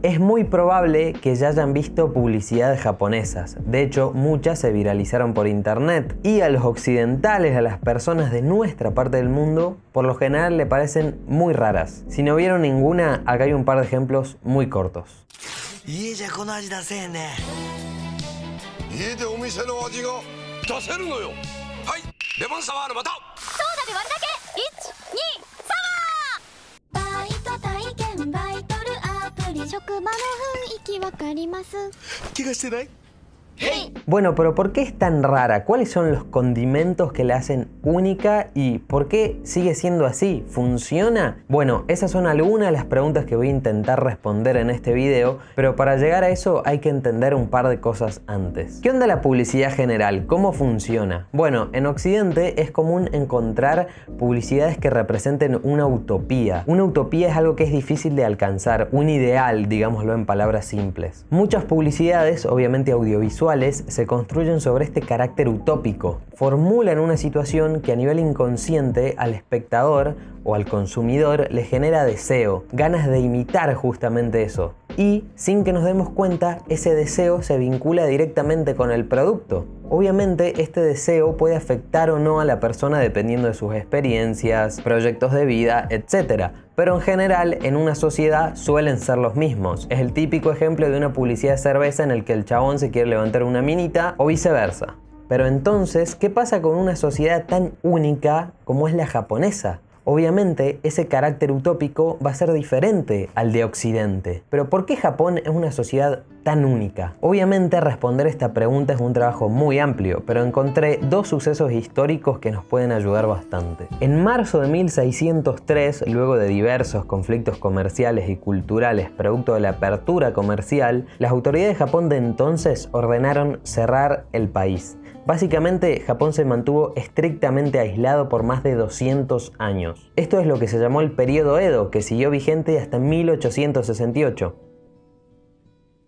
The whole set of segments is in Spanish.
Es muy probable que ya hayan visto publicidades japonesas. De hecho, muchas se viralizaron por internet. Y a los occidentales, a las personas de nuestra parte del mundo, por lo general le parecen muy raras. Si no vieron ninguna, acá hay un par de ejemplos muy cortos. Bueno, pero ¿por qué es tan rara? ¿Cuáles son los condimentos que la hacen única y por qué sigue siendo así? ¿Funciona? Bueno, esas son algunas de las preguntas que voy a intentar responder en este video, pero para llegar a eso hay que entender un par de cosas antes. ¿Qué onda la publicidad general? ¿Cómo funciona? Bueno, en Occidente es común encontrar publicidades que representen una utopía. Una utopía es algo que es difícil de alcanzar, un ideal, digámoslo en palabras simples. Muchas publicidades, obviamente audiovisuales, se construyen sobre este carácter utópico. Formulan una situación que a nivel inconsciente al espectador o al consumidor le genera deseo, ganas de imitar justamente eso. Y sin que nos demos cuenta, ese deseo se vincula directamente con el producto. Obviamente este deseo puede afectar o no a la persona dependiendo de sus experiencias, proyectos de vida, etc. Pero en general en una sociedad suelen ser los mismos. Es el típico ejemplo de una publicidad de cerveza en el que el chabón se quiere levantar una minita o viceversa. Pero entonces, ¿qué pasa con una sociedad tan única como es la japonesa? Obviamente ese carácter utópico va a ser diferente al de Occidente. Pero ¿por qué Japón es una sociedad tan única? Obviamente responder esta pregunta es un trabajo muy amplio, pero encontré dos sucesos históricos que nos pueden ayudar bastante. En marzo de 1603, luego de diversos conflictos comerciales y culturales producto de la apertura comercial, las autoridades de Japón de entonces ordenaron cerrar el país. Básicamente, Japón se mantuvo estrictamente aislado por más de 200 años. Esto es lo que se llamó el período Edo, que siguió vigente hasta 1868.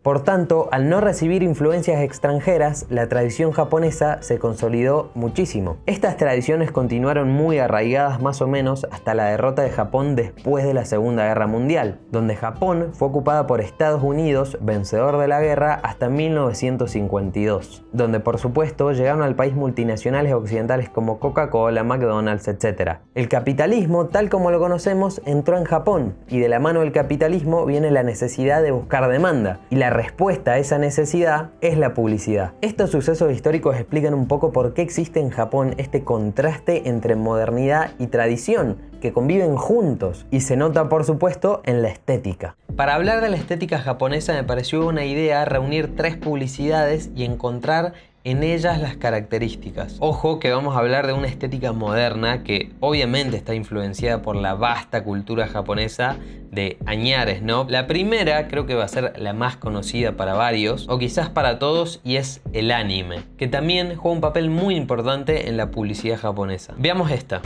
Por tanto, al no recibir influencias extranjeras, la tradición japonesa se consolidó muchísimo. Estas tradiciones continuaron muy arraigadas más o menos hasta la derrota de Japón después de la Segunda Guerra Mundial, donde Japón fue ocupada por Estados Unidos, vencedor de la guerra, hasta 1952, donde por supuesto llegaron al país multinacionales occidentales como Coca-Cola, McDonald's, etc. El capitalismo, tal como lo conocemos, entró en Japón, y de la mano del capitalismo viene la necesidad de buscar demanda, y la respuesta a esa necesidad es la publicidad. Estos sucesos históricos explican un poco por qué existe en Japón este contraste entre modernidad y tradición, que conviven juntos, y se nota por supuesto en la estética. Para hablar de la estética japonesa me pareció buena idea reunir 3 publicidades y encontrar en ellas las características. Ojo que vamos a hablar de una estética moderna que obviamente está influenciada por la vasta cultura japonesa de añares, ¿no? La primera creo que va a ser la más conocida para varios, o quizás para todos, y es el anime, que también juega un papel muy importante en la publicidad japonesa. Veamos esta.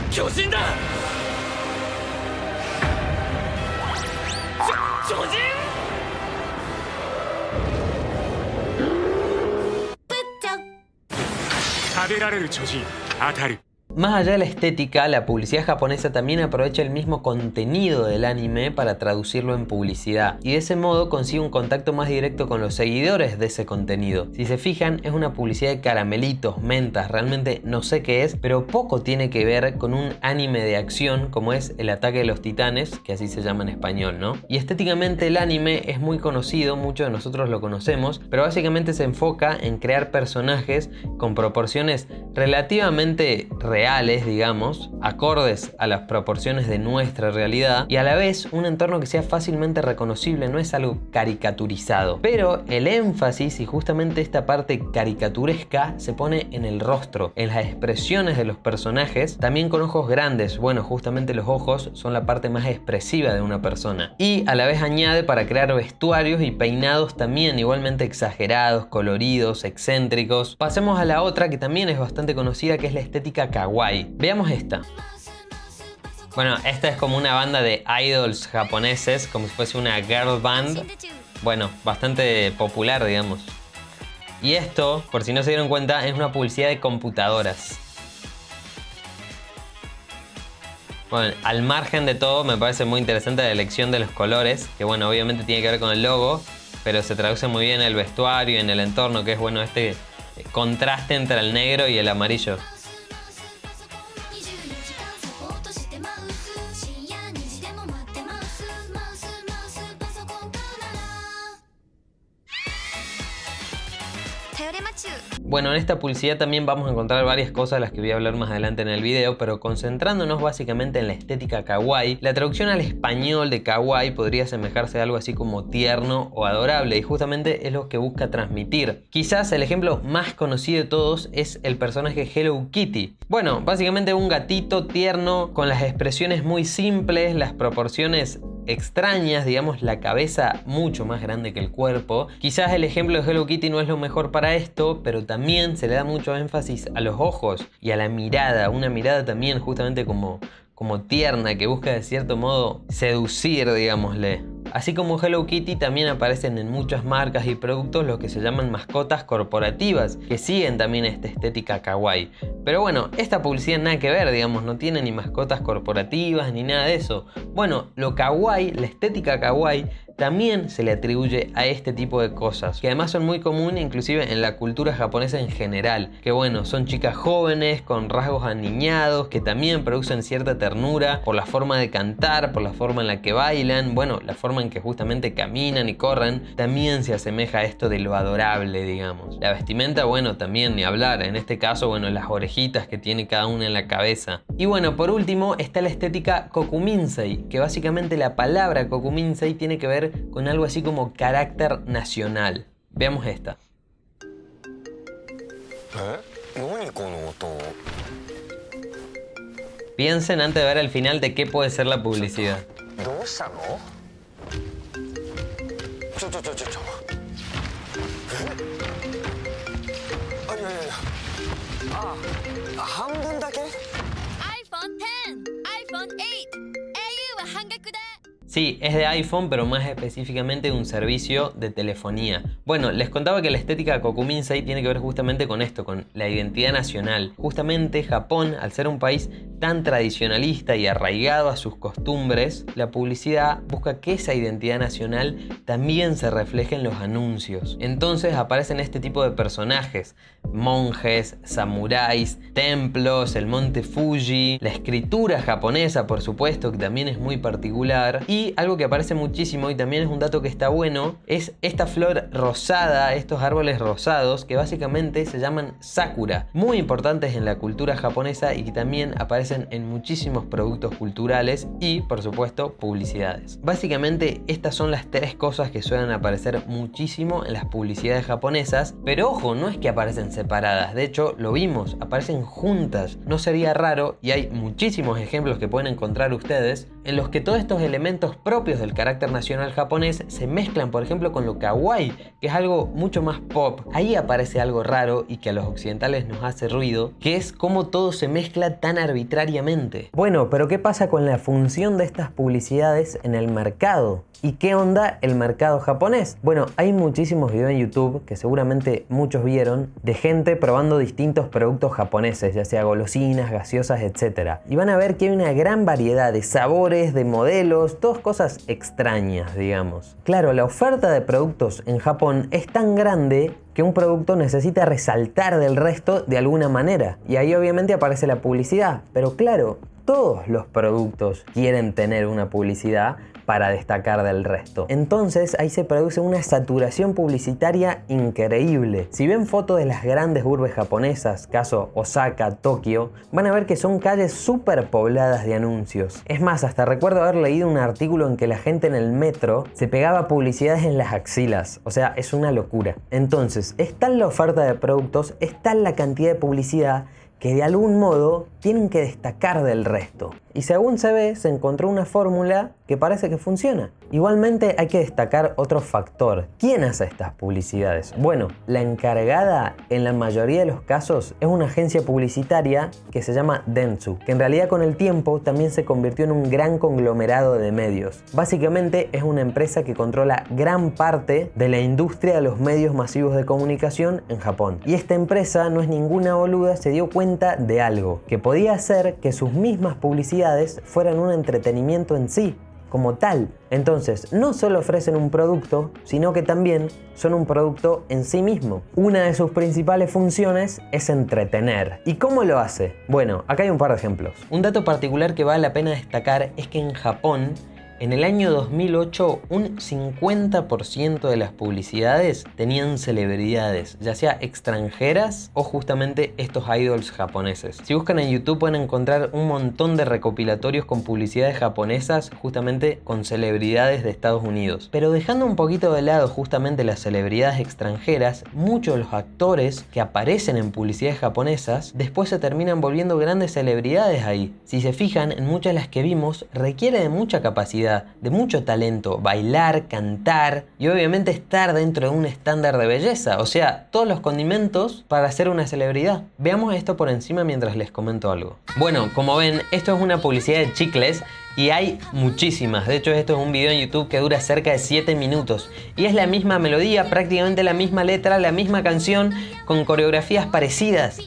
Más allá de la estética, la publicidad japonesa también aprovecha el mismo contenido del anime para traducirlo en publicidad, y de ese modo consigue un contacto más directo con los seguidores de ese contenido. Si se fijan, es una publicidad de caramelitos, mentas, realmente no sé qué es, pero poco tiene que ver con un anime de acción como es El Ataque de los Titanes, que así se llama en español, ¿no? Y estéticamente el anime es muy conocido, muchos de nosotros lo conocemos, pero básicamente se enfoca en crear personajes con proporciones relativamente reales, digamos, acordes a las proporciones de nuestra realidad, y a la vez un entorno que sea fácilmente reconocible, no es algo caricaturizado. Pero el énfasis y justamente esta parte caricaturesca se pone en el rostro, en las expresiones de los personajes, también con ojos grandes. Bueno, justamente los ojos son la parte más expresiva de una persona. Y a la vez añade para crear vestuarios y peinados también igualmente exagerados, coloridos, excéntricos. Pasemos a la otra que también es bastante conocida, que es la estética kawaii. Veamos esta. Bueno, esta es como una banda de idols japoneses, como si fuese una girl band. Bueno, bastante popular, digamos. Y esto, por si no se dieron cuenta, es una publicidad de computadoras. Bueno, al margen de todo, me parece muy interesante la elección de los colores, que bueno, obviamente tiene que ver con el logo, pero se traduce muy bien en el vestuario, en el entorno, que es bueno este contraste entre el negro y el amarillo. Bueno, en esta publicidad también vamos a encontrar varias cosas de las que voy a hablar más adelante en el video, pero concentrándonos básicamente en la estética kawaii, la traducción al español de kawaii podría asemejarse a algo así como tierno o adorable, y justamente es lo que busca transmitir. Quizás el ejemplo más conocido de todos es el personaje Hello Kitty. Bueno, básicamente un gatito tierno con las expresiones muy simples, las proporciones extrañas, digamos, la cabeza mucho más grande que el cuerpo. Quizás el ejemplo de Hello Kitty no es lo mejor para esto, pero también se le da mucho énfasis a los ojos y a la mirada, una mirada también justamente como tierna, que busca de cierto modo seducir, digámosle. Así como Hello Kitty, también aparecen en muchas marcas y productos los que se llaman mascotas corporativas, que siguen también esta estética kawaii. Pero bueno, esta publicidad nada que ver, digamos, no tiene ni mascotas corporativas ni nada de eso. Bueno, lo kawaii, la estética kawaii, también se le atribuye a este tipo de cosas, que además son muy comunes inclusive en la cultura japonesa en general, que bueno, son chicas jóvenes con rasgos aniñados que también producen cierta ternura por la forma de cantar, por la forma en la que bailan, bueno, la forma en que justamente caminan y corren, también se asemeja a esto de lo adorable, digamos. La vestimenta, bueno, también ni hablar, en este caso, bueno, las orejitas que tiene cada una en la cabeza. Y bueno, por último está la estética kokuminsei, que básicamente la palabra kokuminsei tiene que ver con algo así como carácter nacional. Veamos esta. Piensen antes de ver el final de qué puede ser la publicidad. iPhone 10, iPhone 8, au wa hangaku da. Sí, es de iPhone, pero más específicamente de un servicio de telefonía. Bueno, les contaba que la estética kokuminsei tiene que ver justamente con esto, con la identidad nacional. Justamente Japón, al ser un país tan tradicionalista y arraigado a sus costumbres, la publicidad busca que esa identidad nacional también se refleje en los anuncios. Entonces aparecen este tipo de personajes: monjes, samuráis, templos, el monte Fuji, la escritura japonesa, por supuesto, que también es muy particular. Y algo que aparece muchísimo, y también es un dato que está bueno, es esta flor rosada, estos árboles rosados que básicamente se llaman sakura, muy importantes en la cultura japonesa y que también aparecen en muchísimos productos culturales y, por supuesto, publicidades. Básicamente estas son las tres cosas que suelen aparecer muchísimo en las publicidades japonesas, pero ojo, no es que aparecen separadas, de hecho lo vimos, aparecen juntas. No sería raro, y hay muchísimos ejemplos que pueden encontrar ustedes, en los que todos estos elementos propios del carácter nacional japonés se mezclan, por ejemplo, con lo kawaii, que es algo mucho más pop. Ahí aparece algo raro y que a los occidentales nos hace ruido, que es cómo todo se mezcla tan arbitrariamente. Bueno, pero ¿qué pasa con la función de estas publicidades en el mercado? ¿Y qué onda el mercado japonés? Bueno, hay muchísimos videos en YouTube que seguramente muchos vieron de gente probando distintos productos japoneses, ya sea golosinas, gaseosas, etc. Y van a ver que hay una gran variedad de sabores, de modelos, todas cosas extrañas, digamos. Claro, la oferta de productos en Japón es tan grande que un producto necesita resaltar del resto de alguna manera. Y ahí obviamente aparece la publicidad. Pero claro, todos los productos quieren tener una publicidad para destacar del resto. Entonces ahí se produce una saturación publicitaria increíble. Si ven fotos de las grandes urbes japonesas, caso Osaka, Tokio, van a ver que son calles súper pobladas de anuncios. Es más, hasta recuerdo haber leído un artículo en que la gente en el metro se pegaba publicidades en las axilas. O sea, es una locura. Entonces, es tal la oferta de productos, es tal la cantidad de publicidad, que de algún modo tienen que destacar del resto. Y según se ve, se encontró una fórmula que parece que funciona. Igualmente hay que destacar otro factor. ¿Quién hace estas publicidades? Bueno, la encargada en la mayoría de los casos es una agencia publicitaria que se llama Dentsu, que en realidad con el tiempo también se convirtió en un gran conglomerado de medios. Básicamente es una empresa que controla gran parte de la industria de los medios masivos de comunicación en Japón. Y esta empresa no es ninguna boluda, se dio cuenta de algo, que podía hacer que sus mismas publicidades fueran un entretenimiento en sí, como tal. Entonces, no solo ofrecen un producto, sino que también son un producto en sí mismo. Una de sus principales funciones es entretener. ¿Y cómo lo hace? Bueno, acá hay un par de ejemplos. Un dato particular que vale la pena destacar es que en Japón, en el año 2008, un 50% de las publicidades tenían celebridades, ya sea extranjeras o justamente estos idols japoneses. Si buscan en YouTube pueden encontrar un montón de recopilatorios con publicidades japonesas, justamente con celebridades de Estados Unidos. Pero dejando un poquito de lado justamente las celebridades extranjeras, muchos de los actores que aparecen en publicidades japonesas después se terminan volviendo grandes celebridades ahí. Si se fijan, en muchas de las que vimos requiere de mucha capacidad, de mucho talento, bailar, cantar y obviamente estar dentro de un estándar de belleza, o sea, todos los condimentos para ser una celebridad. Veamos esto por encima mientras les comento algo. Bueno, como ven, esto es una publicidad de chicles y hay muchísimas. De hecho, esto es un video en YouTube que dura cerca de 7 minutos y es la misma melodía, prácticamente la misma letra, la misma canción, con coreografías parecidas.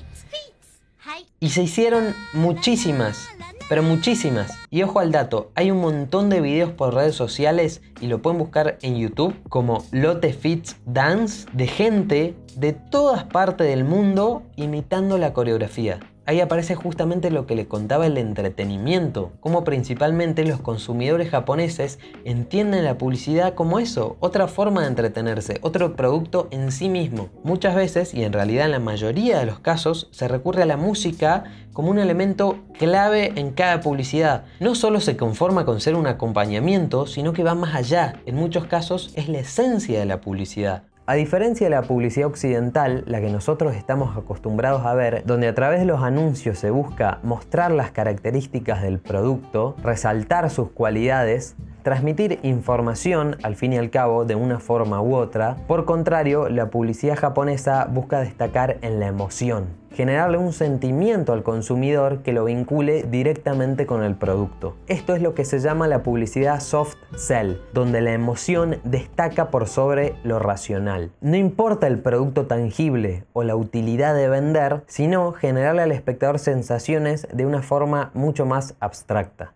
Y se hicieron muchísimas, pero muchísimas. Y ojo al dato, hay un montón de videos por redes sociales y lo pueden buscar en YouTube como Lotte Fits Dance, de gente de todas partes del mundo imitando la coreografía. Ahí aparece justamente lo que le contaba, el entretenimiento, cómo principalmente los consumidores japoneses entienden la publicidad como eso, otra forma de entretenerse, otro producto en sí mismo. Muchas veces, y en realidad en la mayoría de los casos, se recurre a la música como un elemento clave en cada publicidad. No solo se conforma con ser un acompañamiento, sino que va más allá. En muchos casos es la esencia de la publicidad. A diferencia de la publicidad occidental, la que nosotros estamos acostumbrados a ver, donde a través de los anuncios se busca mostrar las características del producto, resaltar sus cualidades, transmitir información al fin y al cabo de una forma u otra, por contrario, la publicidad japonesa busca destacar en la emoción, generarle un sentimiento al consumidor que lo vincule directamente con el producto. Esto es lo que se llama la publicidad soft sell, donde la emoción destaca por sobre lo racional. No importa el producto tangible o la utilidad de vender, sino generarle al espectador sensaciones de una forma mucho más abstracta.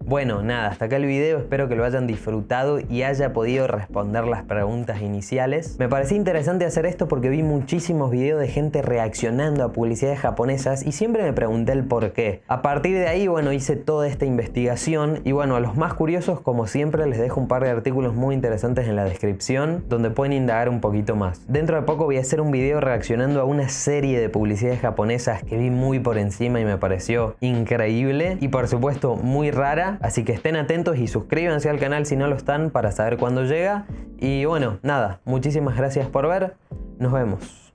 Bueno, nada, hasta acá el video, espero que lo hayan disfrutado y haya podido responder las preguntas iniciales. Me pareció interesante hacer esto porque vi muchísimos videos de gente reaccionando a publicidades japonesas y siempre me pregunté el por qué. A partir de ahí, bueno, hice toda esta investigación y bueno, a los más curiosos, como siempre, les dejo un par de artículos muy interesantes en la descripción donde pueden indagar un poquito más. Dentro de poco voy a hacer un video reaccionando a una serie de publicidades japonesas que vi muy por encima y me pareció increíble y por supuesto muy rara. Así que estén atentos y suscríbanse al canal si no lo están para saber cuándo llega. Y bueno, nada, muchísimas gracias por ver. Nos vemos.